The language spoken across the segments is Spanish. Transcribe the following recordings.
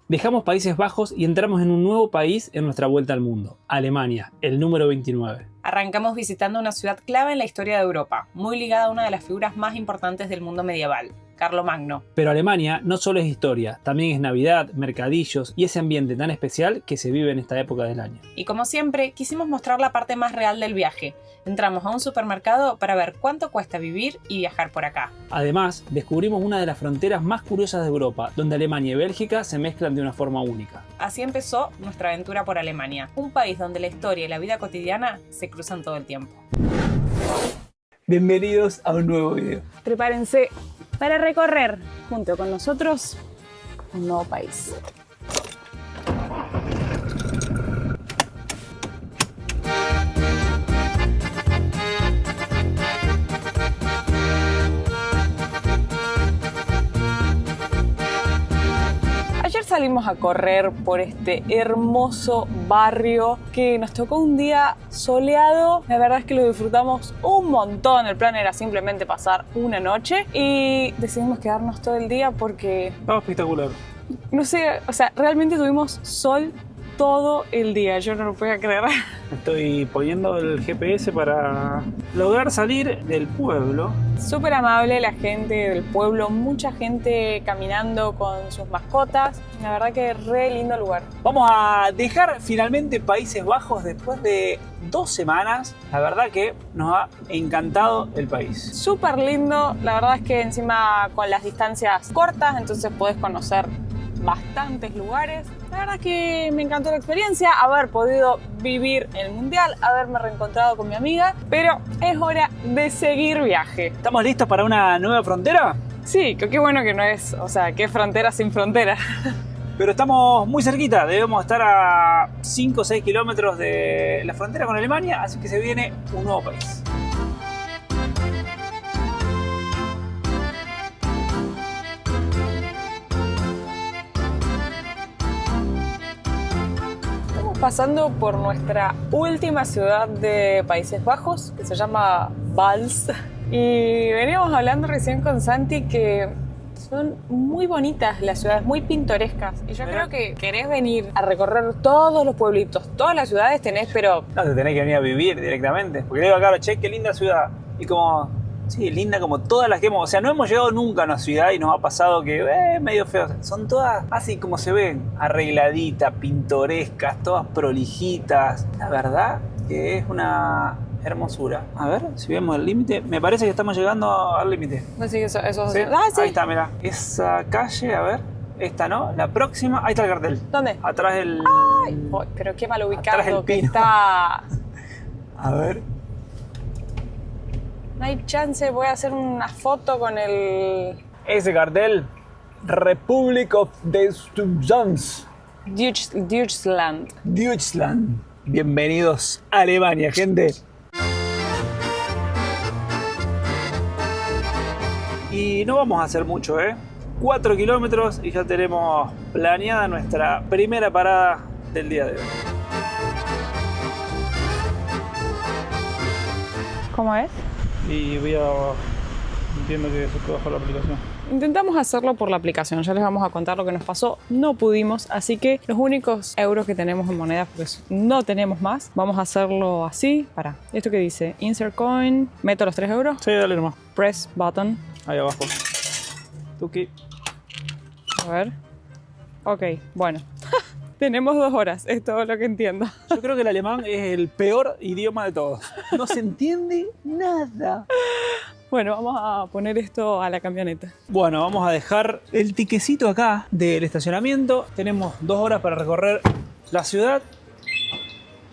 Dejamos Países Bajos y entramos en un nuevo país en nuestra vuelta al mundo, Alemania, el número 29. Arrancamos visitando una ciudad clave en la historia de Europa, muy ligada a una de las figuras más importantes del mundo medieval, Carlomagno. Pero Alemania no solo es historia, también es Navidad, mercadillos y ese ambiente tan especial que se vive en esta época del año. Y como siempre, quisimos mostrar la parte más real del viaje. Entramos a un supermercado para ver cuánto cuesta vivir y viajar por acá. Además, descubrimos una de las fronteras más curiosas de Europa, donde Alemania y Bélgica se mezclan de una forma única. Así empezó nuestra aventura por Alemania, un país donde la historia y la vida cotidiana se cruzan todo el tiempo. Bienvenidos a un nuevo video. Prepárense para recorrer junto con nosotros un nuevo país. Ayer salimos a correr por este hermoso barrio que nos tocó un día soleado. La verdad es que lo disfrutamos un montón. El plan era simplemente pasar una noche y decidimos quedarnos todo el día porque... Estaba espectacular. No sé, o sea, realmente tuvimos sol todo el día. Yo no lo podía creer. Estoy poniendo el GPS para lograr salir del pueblo. Súper amable la gente del pueblo, mucha gente caminando con sus mascotas. La verdad que re lindo lugar. Vamos a dejar finalmente Países Bajos después de 2 semanas. La verdad que nos ha encantado el país. Súper lindo, la verdad es que encima con las distancias cortas, entonces podés conocer bastantes lugares. La verdad que me encantó la experiencia, haber podido vivir el mundial, haberme reencontrado con mi amiga, pero es hora de seguir viaje. ¿Estamos listos para una nueva frontera? Sí, qué bueno que no es, o sea, qué frontera sin frontera. Pero estamos muy cerquita, debemos estar a 5 o 6 kilómetros de la frontera con Alemania, así que se viene un nuevo país. Pasando por nuestra última ciudad de Países Bajos, que se llama Vals. Y veníamos hablando recién con Santi que son muy bonitas las ciudades, muy pintorescas. Y yo creo que querés venir a recorrer todos los pueblitos, todas las ciudades tenés, pero... No, te tenés que venir a vivir directamente. Porque le digo a Caro, che, qué linda ciudad. Y como, sí, linda como todas las que hemos... O sea, no hemos llegado nunca a una ciudad y nos ha pasado que, medio feo. Son todas así como se ven, arregladitas, pintorescas, todas prolijitas. La verdad que es una hermosura. A ver, si vemos el límite, me parece que estamos llegando al límite. Sí, eso ¿Sí? Ah, sí. Ahí está, mira. Esa calle, a ver, esta no, la próxima, ahí está el cartel. ¿Dónde? Atrás el... Ay, pero qué mal Atrás ubicado el que pino. está. A ver. No hay chance, voy a hacer una foto con el... Ese cartel, Republic of Deutschland. Deutschland. Deutschland. Bienvenidos a Alemania, gente. Y no vamos a hacer mucho, 4 kilómetros y ya tenemos planeada nuestra primera parada del día de hoy. ¿Cómo es? Y entiendo que se puede bajar la aplicación. Intentamos hacerlo por la aplicación, ya les vamos a contar lo que nos pasó, no pudimos, así que los únicos euros que tenemos en monedas, pues no tenemos más, vamos a hacerlo así, para, ¿esto qué dice? Insert coin, meto los 3 euros, Sí, dale nomás. press button, Ahí abajo. Tuki. a ver, ok, bueno, tenemos 2 horas, es todo lo que entiendo. Yo creo que el alemán es el peor idioma de todos. No se entiende nada. Bueno, vamos a poner esto a la camioneta. Bueno, vamos a dejar el tiquecito acá del estacionamiento. Tenemos 2 horas para recorrer la ciudad.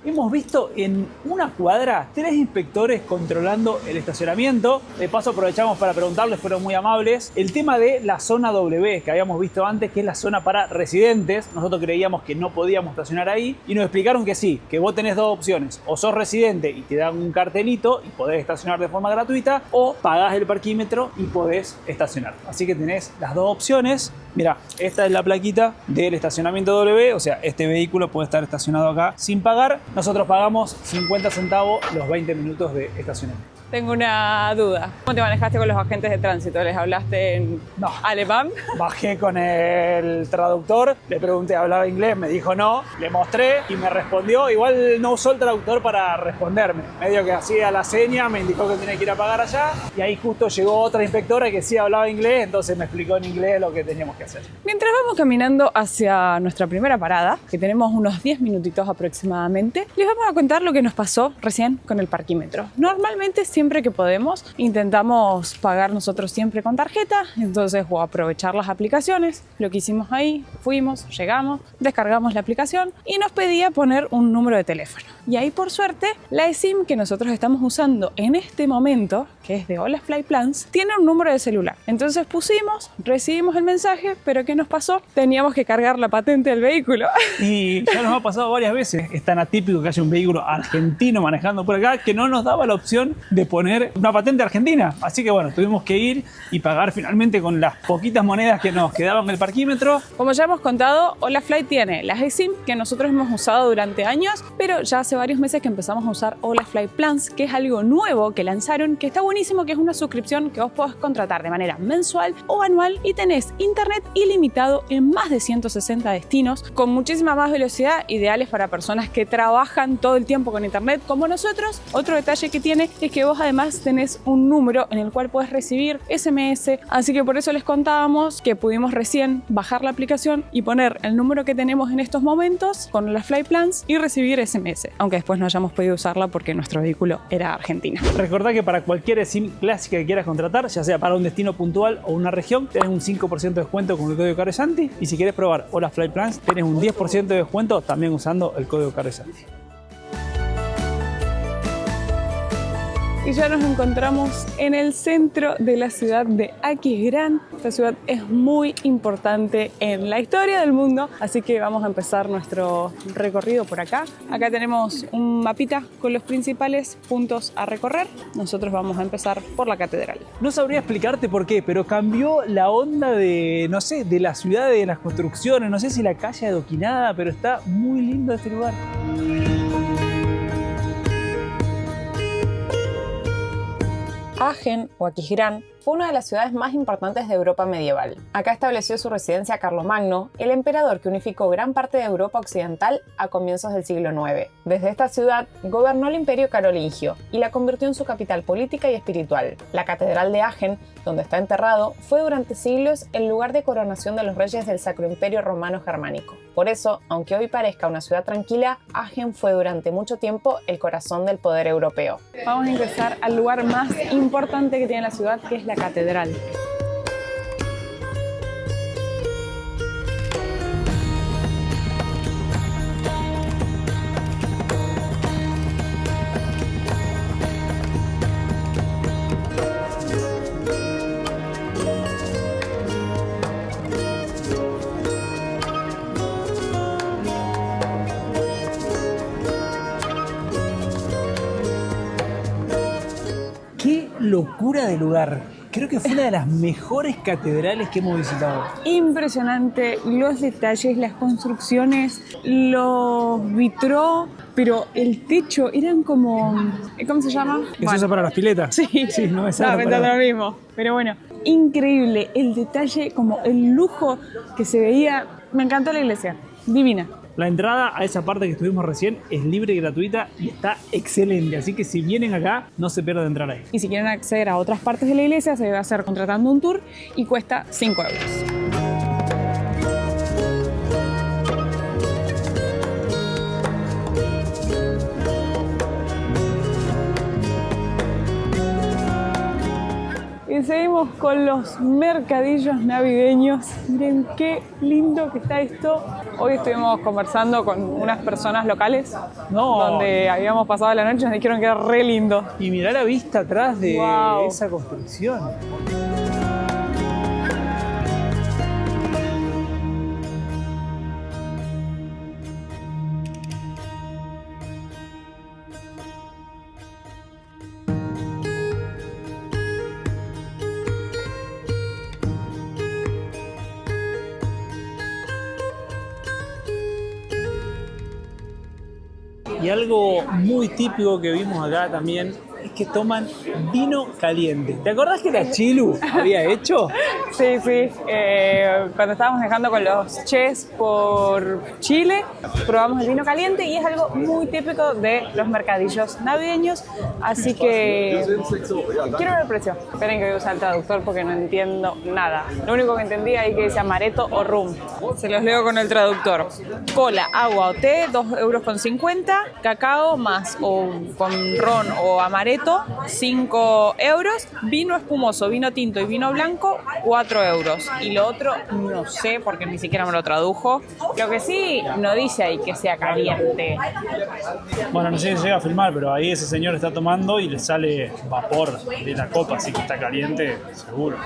Hemos visto en una cuadra 3 inspectores controlando el estacionamiento. De paso aprovechamos para preguntarles, fueron muy amables. El tema de la zona W que habíamos visto antes, que es la zona para residentes. Nosotros creíamos que no podíamos estacionar ahí y nos explicaron que sí, que vos tenés 2 opciones. O sos residente y te dan un cartelito y podés estacionar de forma gratuita, o pagás el parquímetro y podés estacionar. Así que tenés las 2 opciones. Mira, esta es la plaquita del estacionamiento W, o sea, este vehículo puede estar estacionado acá sin pagar. Nosotros pagamos 50 centavos los 20 minutos de estacionamiento. Tengo una duda. ¿Cómo te manejaste con los agentes de tránsito? ¿Les hablaste en alemán? Bajé con el traductor, le pregunté, ¿hablaba inglés? Me dijo no, le mostré y me respondió. Igual no usó el traductor para responderme. Medio que hacía la seña, me indicó que tenía que ir a pagar allá. Y ahí justo llegó otra inspectora que sí hablaba inglés, entonces me explicó en inglés lo que teníamos que hacer. Mientras vamos caminando hacia nuestra primera parada, que tenemos unos 10 minutitos aproximadamente, les vamos a contar lo que nos pasó recién con el parquímetro. Normalmente siempre que podemos intentamos pagar nosotros siempre con tarjeta, entonces o aprovechar las aplicaciones. Lo que hicimos ahí, fuimos, llegamos, descargamos la aplicación y nos pedía poner un número de teléfono. Y ahí por suerte la eSIM que nosotros estamos usando en este momento, que es de Hola Fly Plans, tiene un número de celular. Entonces pusimos, recibimos el mensaje, pero ¿qué nos pasó? Teníamos que cargar la patente del vehículo. Y ya nos ha pasado varias veces. Es tan atípico que haya un vehículo argentino manejando por acá que no nos daba la opción de poner una patente argentina. Así que bueno, tuvimos que ir y pagar finalmente con las poquitas monedas que nos quedaban en el parquímetro. Como ya hemos contado, Hola Fly tiene las eSIM que nosotros hemos usado durante años, pero ya hace varios meses que empezamos a usar Hola Fly Plans, que es algo nuevo que lanzaron, que está buenísimo, que es una suscripción que vos podés contratar de manera mensual o anual y tenés internet ilimitado en más de 160 destinos, con muchísima más velocidad, ideales para personas que trabajan todo el tiempo con internet como nosotros. Otro detalle que tiene es que vos además tenés un número en el cual podés recibir SMS, así que por eso les contábamos que pudimos recién bajar la aplicación y poner el número que tenemos en estos momentos con las Fly Plans y recibir SMS, aunque después no hayamos podido usarla porque nuestro vehículo era Argentina. Recordá que para cualquier SIM clásica que quieras contratar, ya sea para un destino puntual o una región, tenés un 5% de descuento con el código Caresanti, y si quieres probar Hola Fly Plans, tenés un 10% de descuento también usando el código Caresanti. Y ya nos encontramos en el centro de la ciudad de Aquisgrán. Esta ciudad es muy importante en la historia del mundo, así que vamos a empezar nuestro recorrido por acá. Acá tenemos un mapita con los principales puntos a recorrer. Nosotros vamos a empezar por la catedral. No sabría explicarte por qué, pero cambió la onda de, no sé, de la ciudad, de las construcciones. No sé si la calle adoquinada, pero está muy lindo este lugar. Aachen o Aquisgrán fue una de las ciudades más importantes de Europa medieval. Acá estableció su residencia Carlomagno, el emperador que unificó gran parte de Europa occidental a comienzos del siglo IX. Desde esta ciudad gobernó el imperio carolingio y la convirtió en su capital política y espiritual. La catedral de Aachen, donde está enterrado, fue durante siglos el lugar de coronación de los reyes del Sacro Imperio Romano Germánico. Por eso, aunque hoy parezca una ciudad tranquila, Aachen fue durante mucho tiempo el corazón del poder europeo. Vamos a ingresar al lugar más importante que tiene la ciudad, que es la catedral. ¡Qué locura de lugar! Creo que fue una de las mejores catedrales que hemos visitado. Impresionante, los detalles, las construcciones, los vitró, pero el techo eran como... ¿Cómo se llama? ¿Es eso para las piletas? Sí, sí, no es no, pensando lo mismo. Pero bueno, increíble el detalle, como el lujo que se veía. Me encantó la iglesia, divina. La entrada a esa parte que estuvimos recién es libre y gratuita y está excelente, así que si vienen acá no se pierdan de entrar ahí. Y si quieren acceder a otras partes de la iglesia se debe hacer contratando un tour y cuesta 5 euros. Y seguimos con los mercadillos navideños. Miren qué lindo que está esto. Hoy estuvimos conversando con unas personas locales donde habíamos pasado la noche y nos dijeron que era re lindo. Y mirá la vista atrás de Wow. esa construcción. Y algo muy típico que vimos acá también es que toman vino caliente. ¿Te acordás que la Chilu había hecho? Sí, sí. Cuando estábamos viajando con los Ches por Chile, probamos el vino caliente y es algo muy típico de los mercadillos navideños. Así que quiero ver el precio. Esperen que voy a usar el traductor porque no entiendo nada. Lo único que entendí ahí que dice amaretto o rum. Se los leo con el traductor. Cola, agua o té, 2,50 €. Cacao más o con ron o amaretto, 5 €. Vino espumoso, vino tinto y vino blanco, 4 €. Y lo otro, no sé, porque ni siquiera me lo tradujo. Lo que sí, no dice ahí que sea caliente. Bueno, no sé si llega a filmar, pero ahí ese señor está tomando y le sale vapor de la copa, así que está caliente, seguro.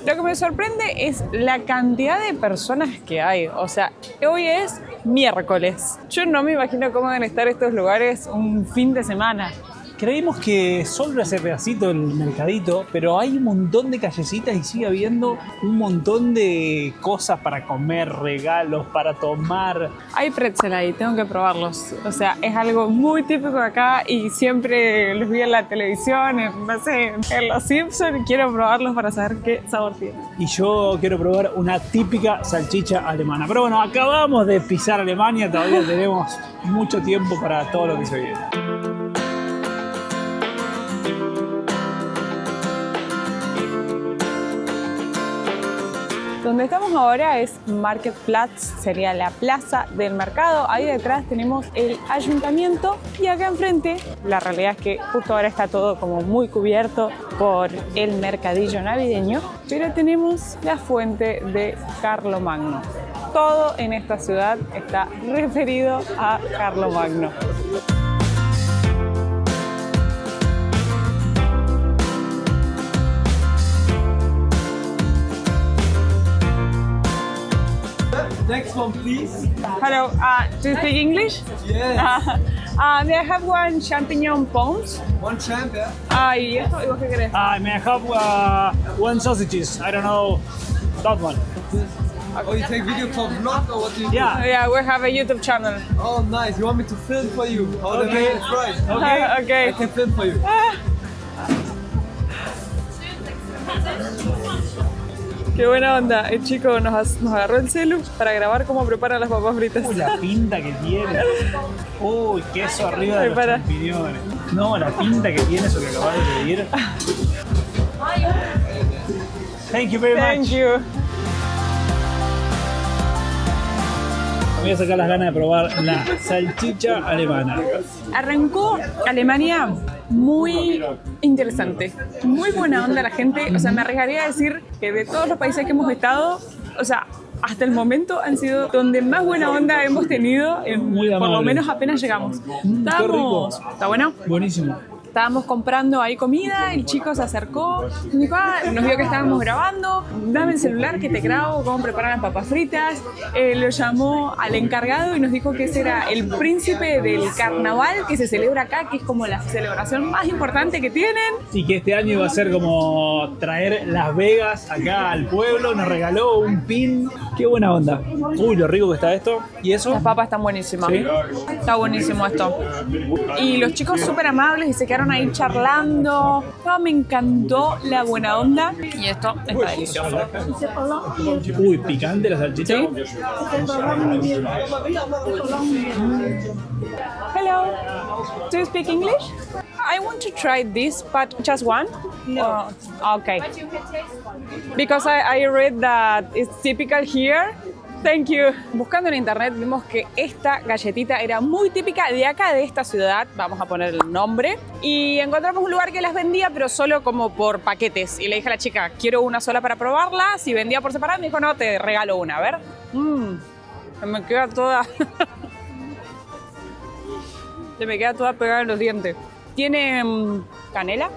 Lo que me sorprende es la cantidad de personas que hay. O sea, hoy es miércoles. Yo no me imagino cómo van a estar estos lugares un fin de semana. Creímos que solo era ese pedacito del mercadito, pero hay un montón de callecitas y sigue habiendo un montón de cosas para comer, regalos, para tomar. Hay pretzel ahí, tengo que probarlos. O sea, es algo muy típico de acá y siempre los vi en la televisión, no sé, en Los Simpsons y quiero probarlos para saber qué sabor tienen. Y yo quiero probar una típica salchicha alemana. Pero bueno, acabamos de pisar Alemania, todavía tenemos mucho tiempo para todo lo que se viene. Donde estamos ahora es Marktplatz, sería la plaza del mercado. Ahí detrás tenemos el ayuntamiento y acá enfrente, la realidad es que justo ahora está todo como muy cubierto por el mercadillo navideño, pero tenemos la fuente de Carlomagno. Todo en esta ciudad está referido a Carlomagno. Next one, please. Hello, do you speak English? Yes. May I have one champignon pounds? One champ, yeah? ¿Y esto? ¿Y vos qué querés? May I have one sausages? I don't know that one. Oh, you take video for vlog or what do you do? Yeah. Yeah, we have a YouTube channel. Oh, nice. You want me to film for you? How the Okay. man is right. Okay. Okay. I can film for you. Qué buena onda. El chico nos agarró el celu para grabar cómo preparan las papas fritas. La pinta que tiene. Uy, queso arriba de los Para. champiñones. No, la pinta que tiene eso que acabas de pedir. Thank you very Thank much. you. Voy a sacar las ganas de probar la salchicha alemana. Arrancó Alemania muy interesante. Muy buena onda la gente. O sea, me arriesgaría a decir que de todos los países que hemos estado, o sea, hasta el momento han sido donde más buena onda hemos tenido, Muy por lo amable. menos apenas llegamos. Qué rico. ¿Está bueno? Buenísimo. Estábamos comprando ahí comida, el chico se acercó, y dijo, nos vio que estábamos grabando, dame el celular que te grabo cómo preparan las papas fritas. Lo llamó al encargado y nos dijo que ese era el príncipe del carnaval que se celebra acá, que es como la celebración más importante que tienen. Y que este año iba a ser como traer Las Vegas acá al pueblo. Nos regaló un pin. Qué buena onda. Uy, lo rico que está esto. ¿Y eso? Las papas están buenísimas. ¿Sí? Está buenísimo esto. Y los chicos súper amables y se quedaron ahí charlando. No, me encantó la buena onda. Y esto está delicioso. Uy, picante la salchicha. ¿Sí? Hello. Do you speak English? I want to try this, but just one? No. Okay. Because I read that it's typical here. Thank you. Buscando en internet vimos que esta galletita era muy típica de acá, de esta ciudad. Vamos a poner el nombre. Y encontramos un lugar que las vendía, pero solo como por paquetes. Y le dije a la chica, quiero una sola para probarla. Si vendía por separado, me dijo, no, te regalo una. A ver. Se me queda toda... Se me queda toda pegada en los dientes. Tiene canela.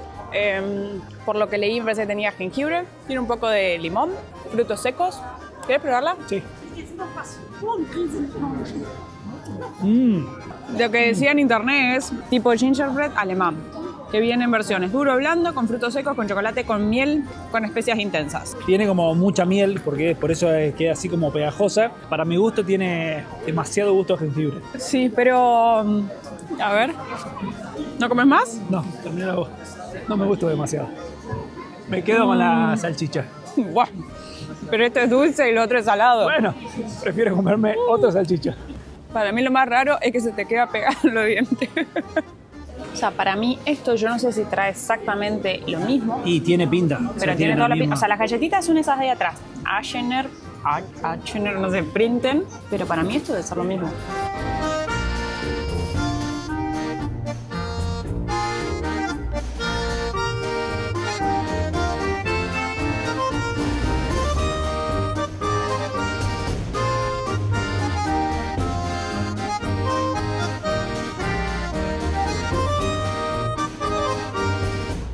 Por lo que leí, me parece que tenía jengibre. Tiene un poco de limón, frutos secos. ¿Quieres probarla? Sí. Lo que decía en internet es tipo gingerbread alemán, que viene en versiones duro, blando, con frutos secos, con chocolate, con miel, con especias intensas. Tiene como mucha miel, porque por eso queda así como pegajosa. Para mi gusto tiene demasiado gusto a jengibre. Sí, pero... a ver... ¿No comes más? No, termina vos. No me gustó demasiado. Me quedo con la salchicha. Buah. Pero esto es dulce y lo otro es salado. Bueno, prefiero comerme otra salchicha. Para mí lo más raro es que se te queda pegado en los dientes. O sea, para mí esto yo no sé si trae exactamente lo mismo. Y tiene pinta. Pero tiene toda la pinta. O sea, las galletitas son esas de ahí atrás. Achener, no sé, Printen. Pero para mí esto debe ser lo mismo.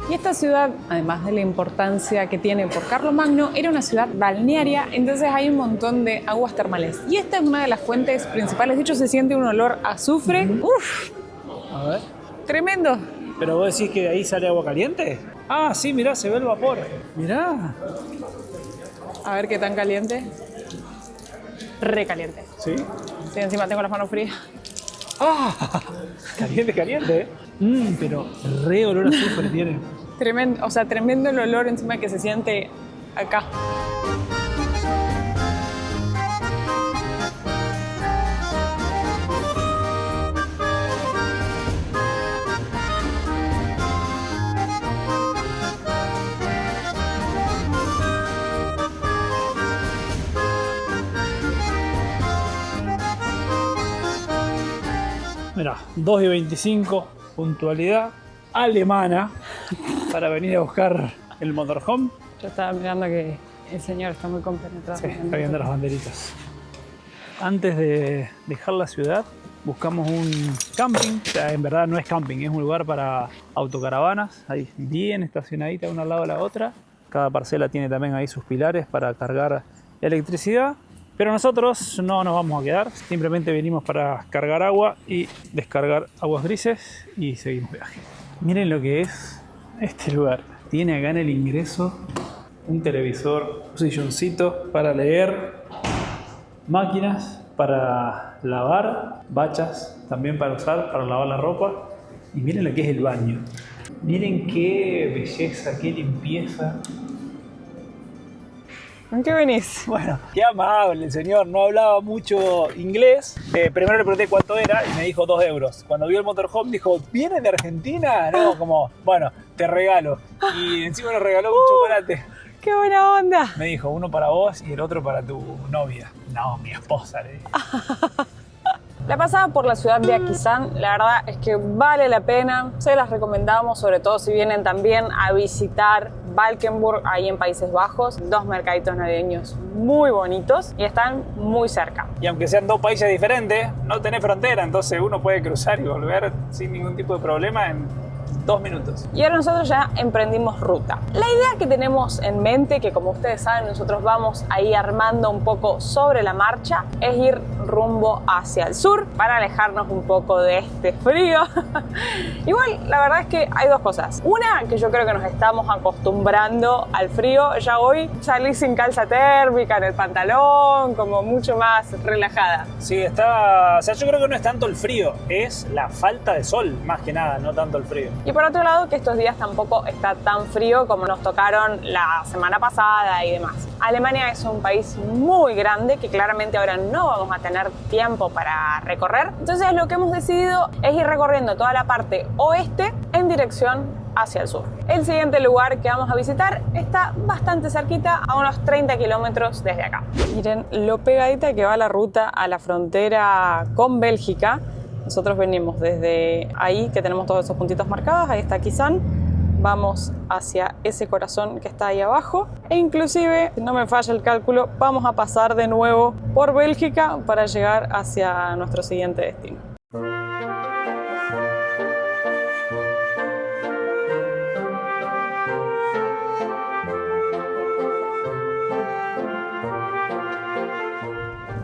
Y esta ciudad, además de la importancia que tiene por Carlomagno, era una ciudad balnearia, entonces hay un montón de aguas termales. Y esta es una de las fuentes principales. De hecho, se siente un olor a azufre. ¡Uf! A ver. Tremendo. ¿Pero vos decís que de ahí sale agua caliente? Ah, sí, mirá, se ve el vapor. Mirá. A ver qué tan caliente. Re caliente. ¿Sí? Sí, encima tengo las manos frías. ¡Ah! Caliente, caliente. Pero re olor a azufre tiene. Tremendo, o sea, tremendo el olor encima que se siente acá. Mirá, 2:25, puntualidad alemana para venir a buscar el motorhome. Yo estaba mirando que el señor está muy compenetrado. Sí, está viendo las banderitas. Antes de dejar la ciudad, buscamos un camping. O sea, en verdad no es camping, es un lugar para autocaravanas. Ahí bien estacionadita una al lado de la otra. Cada parcela tiene también ahí sus pilares para cargar electricidad. Pero nosotros no nos vamos a quedar, simplemente venimos para cargar agua y descargar aguas grises y seguimos viaje. Miren lo que es este lugar. Tiene acá en el ingreso un televisor, un silloncito para leer, máquinas para lavar, bachas también para usar, para lavar la ropa. Y miren lo que es el baño. Miren qué belleza, qué limpieza. ¿En qué venís? Bueno, qué amable el señor, no hablaba mucho inglés. Primero le pregunté cuánto era y me dijo 2 euros. Cuando vio el motorhome dijo, ¿viene de Argentina? No, como, bueno, te regalo. Y encima le regaló un chocolate. ¡Qué buena onda! Me dijo, uno para vos y el otro para tu novia. No, mi esposa, le dije. La pasada por la ciudad de Akisán, la verdad es que vale la pena. Se las recomendamos, sobre todo si vienen también a visitar Valkenburg, ahí en Países Bajos. 2 mercaditos navideños muy bonitos y están muy cerca. Y aunque sean 2 países diferentes, no tenés frontera, entonces uno puede cruzar y volver sin ningún tipo de problema en 2 minutos. Y ahora nosotros ya emprendimos ruta. La idea que tenemos en mente, que como ustedes saben nosotros vamos ahí armando un poco sobre la marcha, es ir rumbo hacia el sur para alejarnos un poco de este frío. Igual la verdad es que hay 2 cosas. Una, que yo creo que nos estamos acostumbrando al frío. Ya hoy salí sin calza térmica, en el pantalón, como mucho más relajada. Sí, está... O sea, yo creo que no es tanto el frío, es la falta de sol, más que nada, no tanto el frío. Y por otro lado, que estos días tampoco está tan frío como nos tocaron la semana pasada y demás. Alemania es un país muy grande que claramente ahora no vamos a tener tiempo para recorrer. Entonces lo que hemos decidido es ir recorriendo toda la parte oeste en dirección hacia el sur. El siguiente lugar que vamos a visitar está bastante cerquita, a unos 30 kilómetros desde acá. Miren lo pegadita que va la ruta a la frontera con Bélgica. Nosotros venimos desde ahí, que tenemos todos esos puntitos marcados, ahí está Akisán. Vamos hacia ese corazón que está ahí abajo e inclusive, si no me falla el cálculo, vamos a pasar de nuevo por Bélgica para llegar hacia nuestro siguiente destino.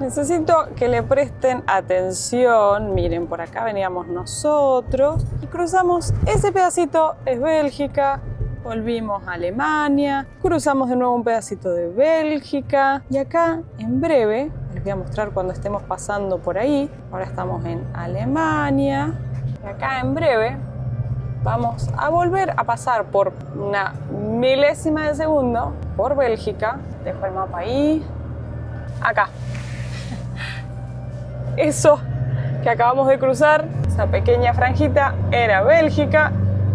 Necesito que le presten atención. Miren, por acá veníamos nosotros y cruzamos ese pedacito, es Bélgica. Volvimos a Alemania, cruzamos de nuevo un pedacito de Bélgica y acá en breve, les voy a mostrar cuando estemos pasando por ahí. Ahora estamos en Alemania y acá en breve vamos a volver a pasar por una milésima de segundo por Bélgica. Dejo el mapa ahí, acá. Eso que acabamos de cruzar, esa pequeña franjita, era Bélgica.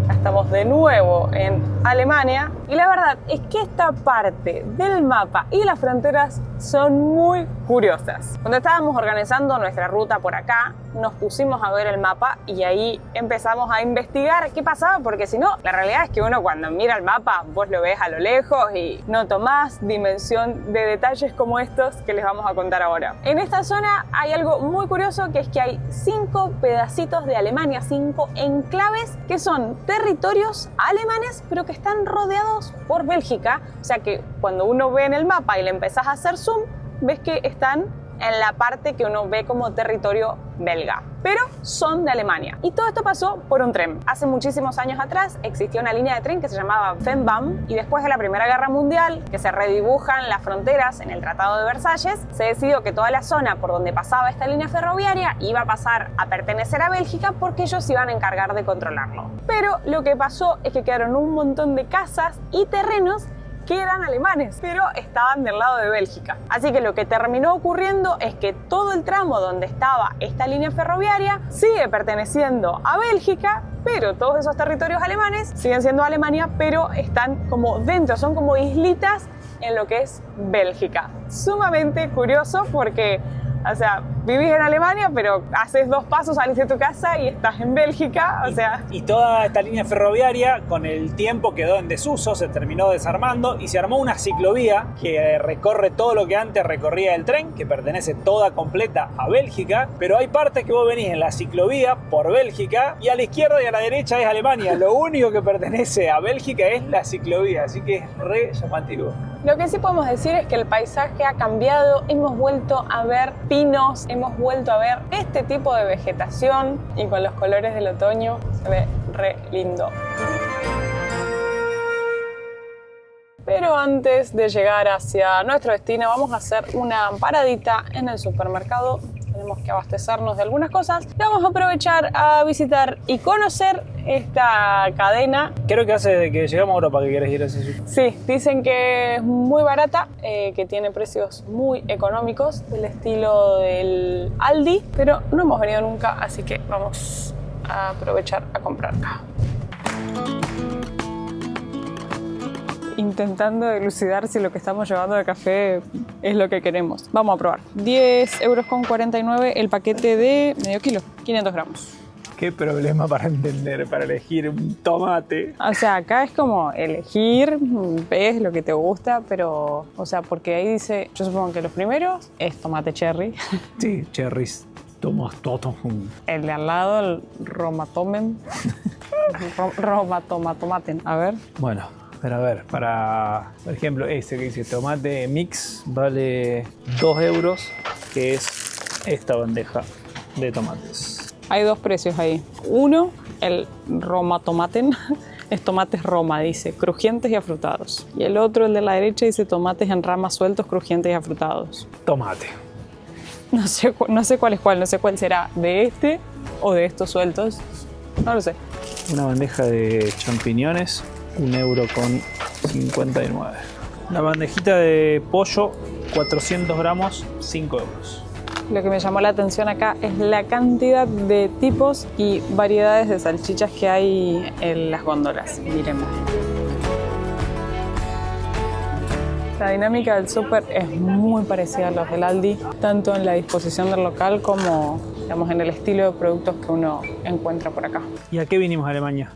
Ya estamos de nuevo en Alemania y la verdad es que esta parte del mapa y las fronteras son muy curiosas. Cuando estábamos organizando nuestra ruta por acá, nos pusimos a ver el mapa y ahí empezamos a investigar qué pasaba, porque si no, la realidad es que uno cuando mira el mapa, vos lo ves a lo lejos y no tomás dimensión de detalles como estos que les vamos a contar ahora. En esta zona hay algo muy curioso, que es que hay 5 pedacitos de Alemania, 5 enclaves que son territorios alemanes, pero que están rodeados por Bélgica. O sea que cuando uno ve en el mapa y le empezás a hacer zoom, ves que están en la parte que uno ve como territorio belga, pero son de Alemania. Y todo esto pasó por un tren. Hace muchísimos años atrás existía una línea de tren que se llamaba Fehmarn, y después de la Primera Guerra Mundial, que se redibujan las fronteras en el Tratado de Versalles, se decidió que toda la zona por donde pasaba esta línea ferroviaria iba a pasar a pertenecer a Bélgica, porque ellos iban a encargar de controlarlo. Pero lo que pasó es que quedaron un montón de casas y terrenos que eran alemanes, pero estaban del lado de Bélgica. Así que lo que terminó ocurriendo es que todo el tramo donde estaba esta línea ferroviaria sigue perteneciendo a Bélgica, pero todos esos territorios alemanes siguen siendo Alemania, pero están como dentro, son como islitas en lo que es Bélgica. Sumamente curioso porque, o sea, vivís en Alemania, pero haces 2 pasos, salís de tu casa y estás en Bélgica, o sea... Y toda esta línea ferroviaria, con el tiempo quedó en desuso, se terminó desarmando y se armó una ciclovía que recorre todo lo que antes recorría el tren, que pertenece toda completa a Bélgica, pero hay partes que vos venís en la ciclovía por Bélgica y a la izquierda y a la derecha es Alemania. Lo único que pertenece a Bélgica es la ciclovía, así que es re llamativo. Lo que sí podemos decir es que el paisaje ha cambiado, hemos vuelto a ver pinos, hemos vuelto a ver este tipo de vegetación y con los colores del otoño se ve re lindo. Pero antes de llegar hacia nuestro destino vamos a hacer una paradita en el supermercado. Tenemos que abastecernos de algunas cosas y vamos a aprovechar a visitar y conocer esta cadena. Creo que hace desde que llegamos a Europa que querés ir a ese sitio. Sí, dicen que es muy barata, que tiene precios muy económicos, del estilo del Aldi, pero no hemos venido nunca, así que vamos a aprovechar a comprar acá. Intentando elucidar si lo que estamos llevando de café es lo que queremos. Vamos a probar. 10,49 € el paquete de medio kilo, 500 gramos. Qué problema para entender, para elegir un tomate. O sea, acá es como elegir, ves lo que te gusta, pero, o sea, porque ahí dice, yo supongo que los primeros es tomate cherry. Sí, cherries. Tomatomen. El de al lado, el romatomen. Romatomaten. A ver. Bueno, pero a ver, para, por ejemplo, ese que dice tomate mix vale 2 €, que es esta bandeja de tomates. Hay 2 precios ahí. Uno, el romatomaten, es tomates Roma, dice, crujientes y afrutados. Y el otro, el de la derecha, dice tomates en ramas sueltos, crujientes y afrutados. Tomate. No sé cuál es cuál, no sé cuál será, de este o de estos sueltos. No lo sé. Una bandeja de champiñones, 1,59 €. La bandejita de pollo, 400 gramos, 5 €. Lo que me llamó la atención acá es la cantidad de tipos y variedades de salchichas que hay en las góndolas. Miremos. La dinámica del súper es muy parecida a los del Aldi, tanto en la disposición del local como, digamos, en el estilo de productos que uno encuentra por acá. ¿Y a qué vinimos a Alemania?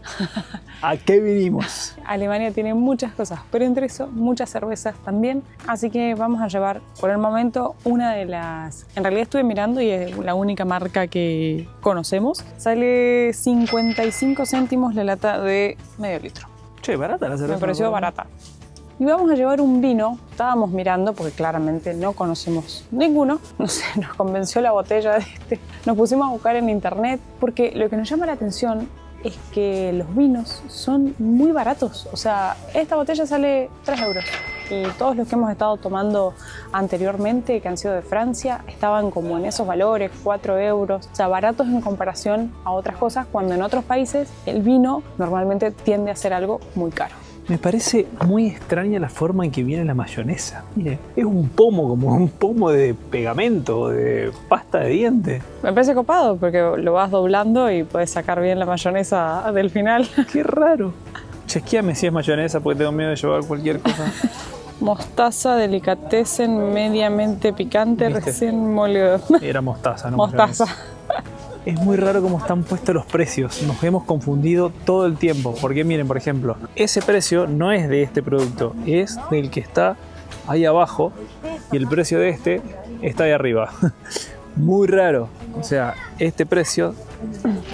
¿A qué vinimos? Alemania tiene muchas cosas, pero entre eso muchas cervezas también, así que vamos a llevar por el momento una de las... En realidad estuve mirando y es la única marca que conocemos. Sale 55 céntimos la lata de medio litro. Che, barata la cerveza. Me pareció barata. y vamos a llevar un vino. Estábamos mirando porque claramente no conocemos ninguno. No sé, nos convenció la botella de este. Nos pusimos a buscar en internet porque lo que nos llama la atención es que los vinos son muy baratos. O sea, esta botella sale 3 euros. Y todos los que hemos estado tomando anteriormente, que han sido de Francia, estaban como en esos valores, 4 euros. O sea, baratos en comparación a otras cosas, cuando en otros países el vino normalmente tiende a ser algo muy caro. Me parece muy extraña la forma en que viene la mayonesa. Mire, es un pomo, como un pomo de pegamento, de pasta de dientes. Me parece copado porque lo vas doblando y puedes sacar bien la mayonesa del final. Qué raro. Chequeame si es mayonesa porque tengo miedo de llevar cualquier cosa. Mostaza delicatessen mediamente picante, ¿Viste? recién molido. Era mostaza, no Mostaza. mayonesa. Es muy raro cómo están puestos los precios. Nos hemos confundido todo el tiempo. Porque miren, por ejemplo, ese precio no es de este producto, es del que está ahí abajo y el precio de este está ahí arriba. Muy raro. O sea, este precio,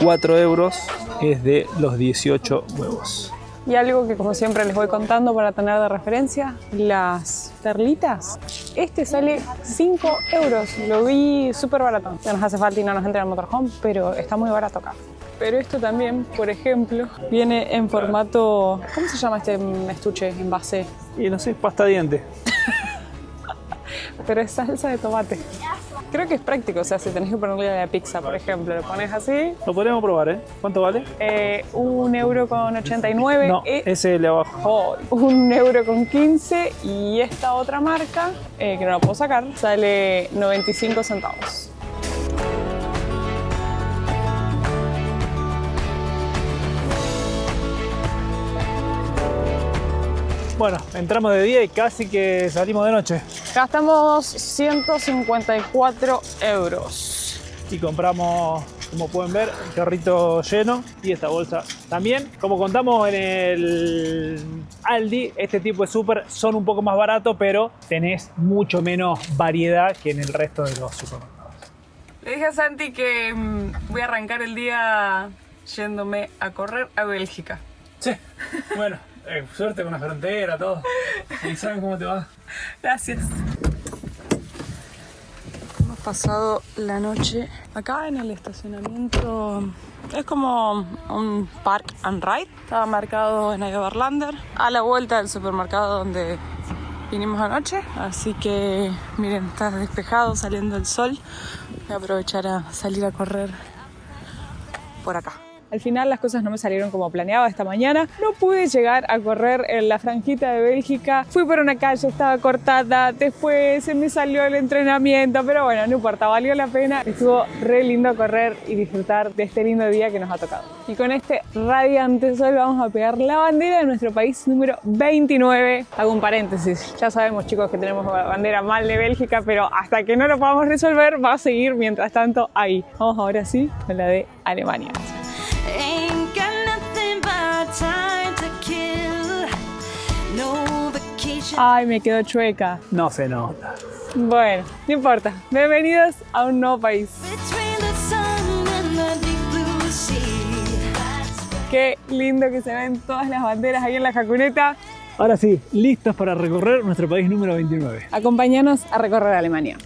4 euros, es de los 18 huevos. Y algo que como siempre les voy contando para tener de referencia, las perlitas. Este sale 5 euros, lo vi súper barato. Ya nos hace falta y no nos entra en el motorhome, pero está muy barato acá. Pero esto también, por ejemplo, viene en formato... ¿Cómo se llama este estuche, envase? Y no sé, pasta de dientes. Pero es salsa de tomate. Creo que es práctico, o sea, si tenés que ponerle a la pizza, por ejemplo, lo pones así. Lo podríamos probar, ¿eh? ¿Cuánto vale? 1,89 €. No, ese es el de abajo. 1,15 € y esta otra marca, que no la puedo sacar, sale 95 centavos. Bueno, entramos de día y casi que salimos de noche. Gastamos 154 euros. Y compramos, como pueden ver, el carrito lleno y esta bolsa también. Como contamos en el Aldi, este tipo de súper son un poco más baratos, pero tenés mucho menos variedad que en el resto de los supermercados. Le dije a Santi que voy a arrancar el día yéndome a correr a Bélgica. Sí, bueno, suerte con la frontera, todo. ¿Y saben cómo te va? Gracias. Hemos pasado la noche acá en el estacionamiento. Es como un park and ride. Estaba marcado en Overlander, a la vuelta del supermercado donde vinimos anoche. Así que miren, está despejado, saliendo el sol. Voy a aprovechar a salir a correr por acá. Al final las cosas no me salieron como planeaba esta mañana. No pude llegar a correr en la franjita de Bélgica. Fui por una calle, estaba cortada. Después se me salió el entrenamiento. Pero bueno, no importa, valió la pena. Estuvo re lindo correr y disfrutar de este lindo día que nos ha tocado. Y con este radiante sol vamos a pegar la bandera de nuestro país número 29. Hago un paréntesis. Ya sabemos, chicos, que tenemos la bandera mal de Bélgica, pero hasta que no lo podamos resolver va a seguir mientras tanto ahí. Vamos ahora sí con la de Alemania. Ay, me quedó chueca. No se nota. Bueno, no importa. Bienvenidos a un nuevo país. Qué lindo que se ven todas las banderas ahí en la jacuneta. Ahora sí, listos para recorrer nuestro país número 29. Acompáñanos a recorrer Alemania.